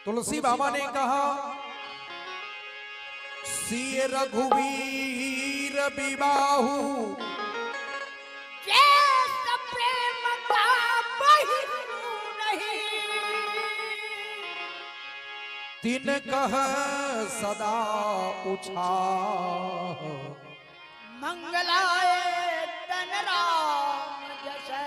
तुलसी बाबा ने कहा सिय रघुवीर विबाहु प्रेम का बहिरू नहीं, तिन कह सदा उछाह मंगलाए तन राम जैसे।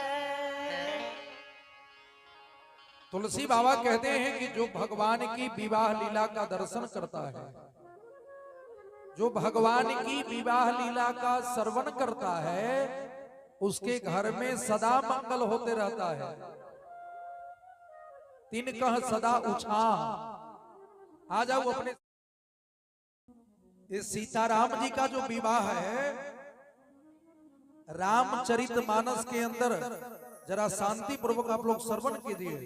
तुलसी बाबा कहते हैं कि जो भगवान की विवाह लीला का दर्शन करता है, जो भगवान की विवाह लीला का श्रवण करता है, उसके घर में सदा मंगल होते रहता है। तीन कह सदा उछा। आ जाओ अपने इस सीताराम जी का जो विवाह है, रामचरितमानस के अंदर जरा शांति पूर्वक आप लोग श्रवण कीजिए।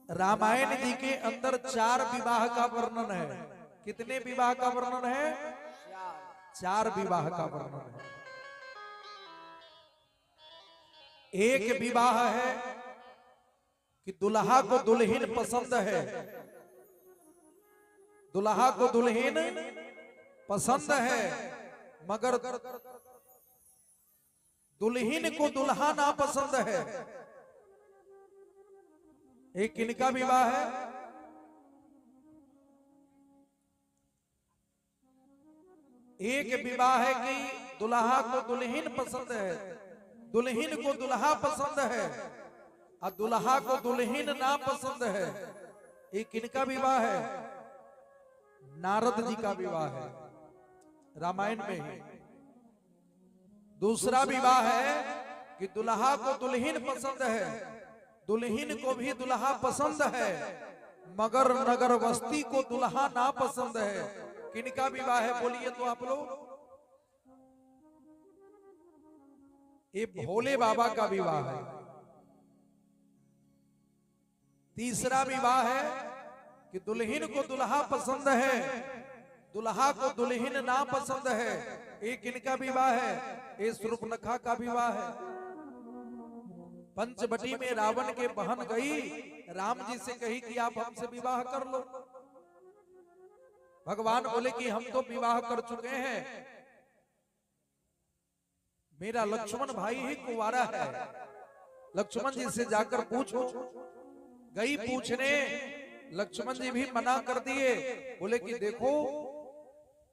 रामायण जी के अंदर 4 विवाह का वर्णन है। कितने विवाह का वर्णन है? 4 विवाह का वर्णन है। एक विवाह है कि दुल्हा को दुल्हन पसंद है, दुल्हा को दुल्हन पसंद है, मगर दुल्हन को दुल्हा ना पसंद है। एक किनका विवाह है? एक विवाह है कि दुल्हा को दुल्हन पसंद है, दुल्हन को दुल्हा पसंद है, और दुल्हा को दुल्हन ना पसंद है। एक किनका विवाह है? नारद जी का विवाह है, रामायण में ही। दूसरा विवाह है कि दुल्हा को दुल्हन पसंद है, दुल्हन को भी दुल्हा पसंद है, मगर नगर बस्ती को दुल्हा ना पसंद है। किनका विवाह है बोलिए तो आप लोग? ये भोले बाबा का विवाह है। तीसरा विवाह है कि दुल्हन को दुल्हा पसंद है, दुल्हा को दुल्हन ना पसंद है। एक इनका विवाह है। ये शूर्पणखा का विवाह है। पंचवटी में रावण के बहन गई, राम जी से कही कि आप हमसे विवाह कर लो। भगवान बोले कि हम तो विवाह कर चुके हैं, मेरा लक्ष्मण भाई ही कुंवारा है, लक्ष्मण जी से जाकर पूछो। गई पूछने, लक्ष्मण जी भी मना कर दिए। बोले कि देखो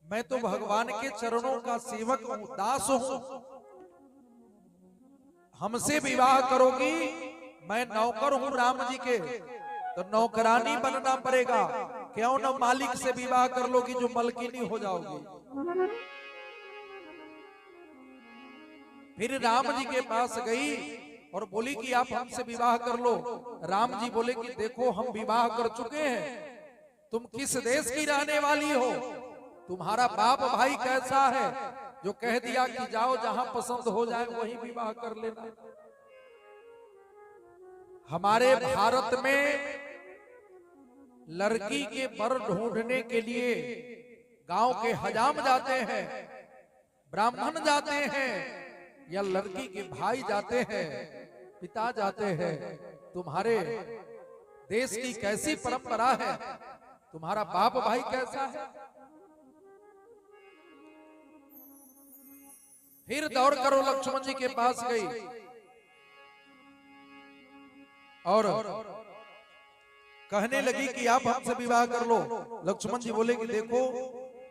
मैं तो भगवान के चरणों का सेवक हूं, दास हूं, हमसे विवाह करोगी, मैं नौकर हूं राम जी के, तो नौकरानी बनना पड़ेगा। क्यों न मालिक से विवाह कर लोगी जो मलकिनी हो जाओगी। फिर राम जी के पास गई और बोली कि आप हमसे विवाह कर लो। राम जी बोले कि देखो हम विवाह कर चुके हैं, तुम किस देश की रहने वाली हो, तुम्हारा बाप भाई कैसा है जो कह दिया कि जाओ जहां पसंद हो जाए वही विवाह कर लेना। हमारे भारत में लड़की के वर ढूंढने के लिए गांव के हजाम जाते हैं, ब्राह्मण जाते हैं, या लड़की के भाई जाते हैं, पिता जाते हैं। तुम्हारे देश की कैसी परंपरा है, तुम्हारा बाप भाई कैसा है। फिर दौड़ करो लक्ष्मण जी के पास गई और कहने लगी कि आप हमसे विवाह कर लो। लक्ष्मण जी बोले कि देखो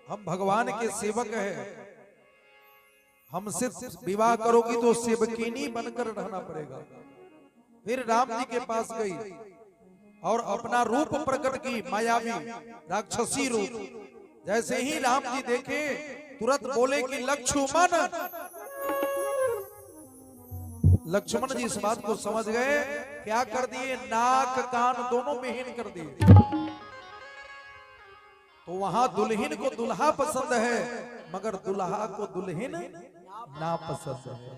हम भगवान के सेवक हैं, हमसे विवाह करोगी तो सेवकीनी बनकर रहना पड़ेगा। फिर राम जी के पास गई और अपना रूप प्रकट की, मायावी राक्षसी रूप। जैसे ही राम जी देखे तुरंत बोले कि लक्ष्मण। लक्ष्मण जी इस बात को समझ गए, क्या कर दिए? नाक कान दोनों विहीन कर दिए। तो वहां दुल्हन को दुल्हा पसंद है, मगर दुल्हा को दुल्हन ना पसंद है।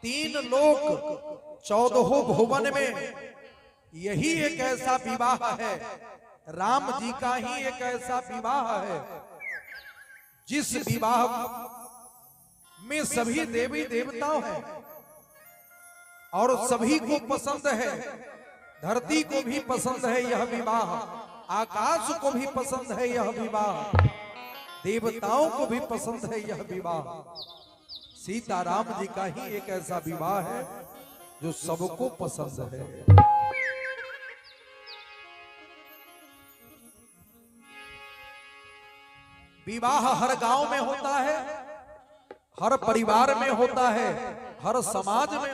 3 लोक 14 भुवन में यही एक ऐसा विवाह है, राम जी का ही एक ऐसा विवाह है जिस विवाह में सभी देवी देवताओं हैं और सभी को पसंद है, धरती को भी पसंद है यह विवाह, आकाश को भी पसंद है यह विवाह, देवताओं को भी पसंद है यह विवाह। सीताराम जी का ही एक ऐसा विवाह है जो सबको पसंद है। विवाह हर गांव में होता है, हर परिवार में होता है, हर समाज में